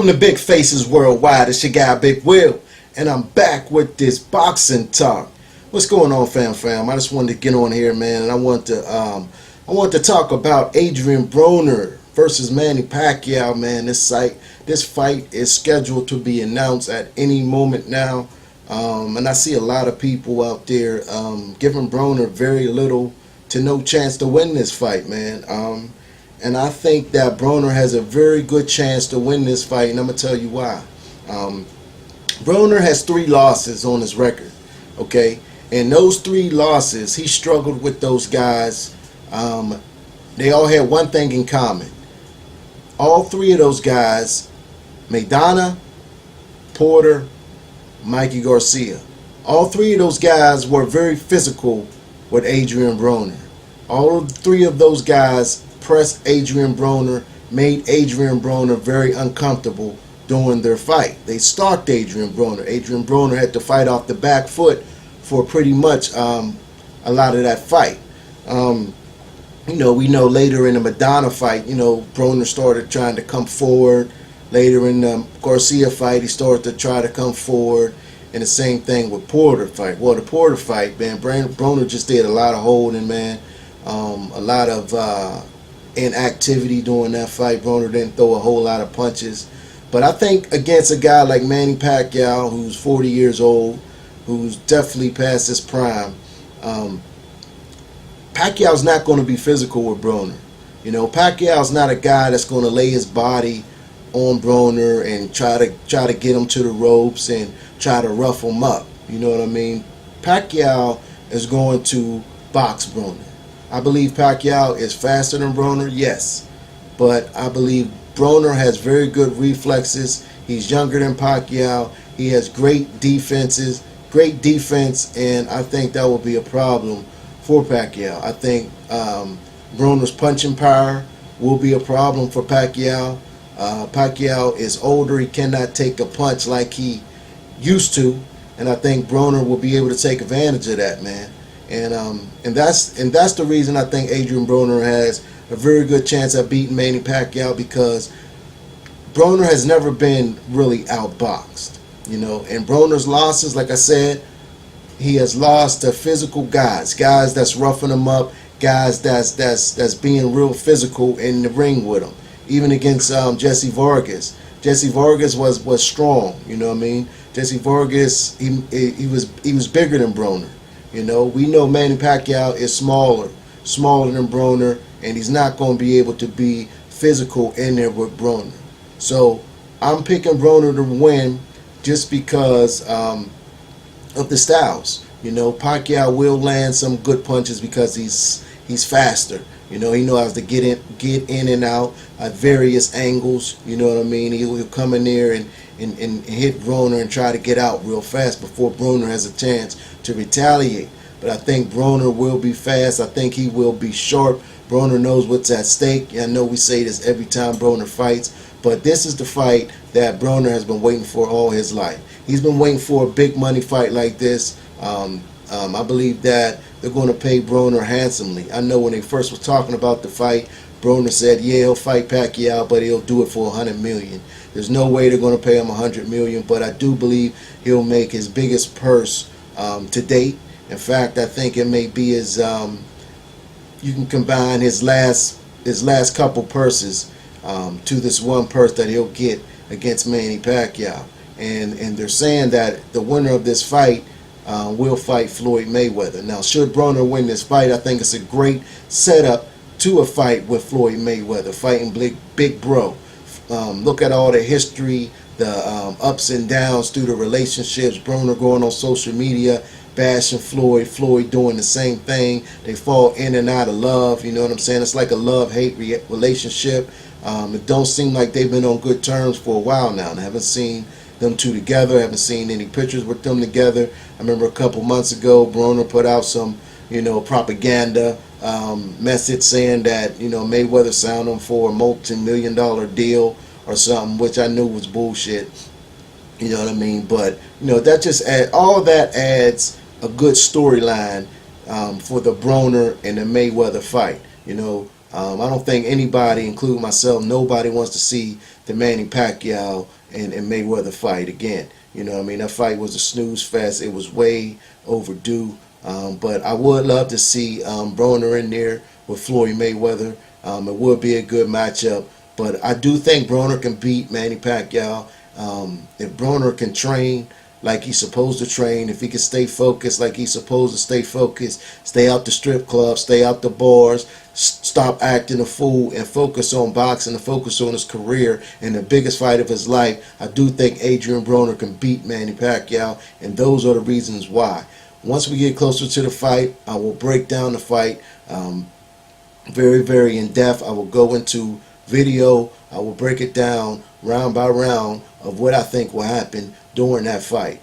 Welcome to Big Faces Worldwide. It's your guy Big Will, and I'm back with this boxing talk. What's going on, fam? I just wanted to get on here, man, and I want to talk about Adrien Broner versus Manny Pacquiao, man. This fight is scheduled to be announced at any moment now, and I see a lot of people out there giving Broner very little to no chance to win this fight, man. And I think that Broner has a very good chance to win this fight, and I'm going to tell you why. Broner has 3 losses on his record, okay? And those 3 losses, he struggled with those guys. They all had one thing in common. All 3 of those guys, Maidana, Porter, Mikey Garcia, all 3 of those guys were very physical with Adrien Broner. All 3 of those guys pressed Adrien Broner, made Adrien Broner very uncomfortable during their fight. They stalked Adrien Broner. Adrien Broner had to fight off the back foot for pretty much a lot of that fight. We know later in the Maidana fight, Broner started trying to come forward. Later in the Garcia fight, he started to try to come forward. And the same thing with Porter fight. Well, the Porter fight, man, Broner just did a lot of holding, man. A lot of inactivity during that fight. Broner didn't throw a whole lot of punches. But I think against a guy like Manny Pacquiao, who's 40 years old, who's definitely past his prime, Pacquiao's not going to be physical with Broner. Pacquiao's not a guy that's going to lay his body on Broner and try to get him to the ropes and try to rough him up. You know what I mean? Pacquiao is going to box Broner. I believe Pacquiao is faster than Broner, yes. But I believe Broner has very good reflexes. He's younger than Pacquiao. He has great defense, and I think that will be a problem for Pacquiao. I think Broner's punching power will be a problem for Pacquiao. Pacquiao is older. He cannot take a punch like he used to, and I think Broner will be able to take advantage of that, man. And that's the reason I think Adrien Broner has a very good chance at beating Manny Pacquiao, because Broner has never been really outboxed, And Broner's losses, like I said, he has lost to physical guys that's roughing him up, guys that's being real physical in the ring with him. Even against Jesse Vargas. Jesse Vargas was strong, you know what I mean? Jesse Vargas, he was bigger than Broner. We know Manny Pacquiao is smaller than Broner, and he's not going to be able to be physical in there with Broner. So I'm picking Broner to win just because of the styles. Pacquiao will land some good punches because he's faster. He knows how to get in and out at various angles. You know what I mean? He'll come in there and hit Broner and try to get out real fast before Broner has a chance to retaliate. But I think Broner will be fast. I think he will be sharp. Broner knows what's at stake. I know we say this every time Broner fights, but this is the fight that Broner has been waiting for all his life. He's been waiting for a big money fight like this. I believe that they're going to pay Broner handsomely. I know when they first was talking about the fight, Broner said, yeah, he'll fight Pacquiao, but he'll do it for $100 million. There's no way they're going to pay him $100 million, but I do believe he'll make his biggest purse to date. In fact, I think it may be his. You can combine his last couple purses to this one purse that he'll get against Manny Pacquiao, and they're saying that the winner of this fight will fight Floyd Mayweather. Now, should Broner win this fight, I think it's a great setup to a fight with Floyd Mayweather, fighting Big Bro. Look at all the history, the ups and downs through the relationships. Broner going on social media, bashing Floyd doing the same thing. They fall in and out of love, you know what I'm saying? It's like a love-hate relationship. It don't seem like they've been on good terms for a while now. I haven't seen them two together. I haven't seen any pictures with them together. I remember a couple months ago, Broner put out some, propaganda message saying that, Mayweather signed him for a multi-million-dollar deal or something, which I knew was bullshit. You know what I mean? But, that just all that adds a good storyline for the Broner and the Mayweather fight. I don't think anybody, including myself, nobody wants to see the Manny Pacquiao and Mayweather fight again. You know what I mean? That fight was a snooze fest. It was way overdue. But I would love to see Broner in there with Floyd Mayweather. It would be a good matchup. But I do think Broner can beat Manny Pacquiao. If Broner can train like he's supposed to train, if he can stay focused like he's supposed to stay focused, stay out the strip clubs, stay out the bars, stop acting a fool, and focus on boxing and focus on his career and the biggest fight of his life, I do think Adrien Broner can beat Manny Pacquiao, and those are the reasons why. Once we get closer to the fight, I will break down the fight very, very in depth. I will go into video. I will break it down round by round of what I think will happen during that fight.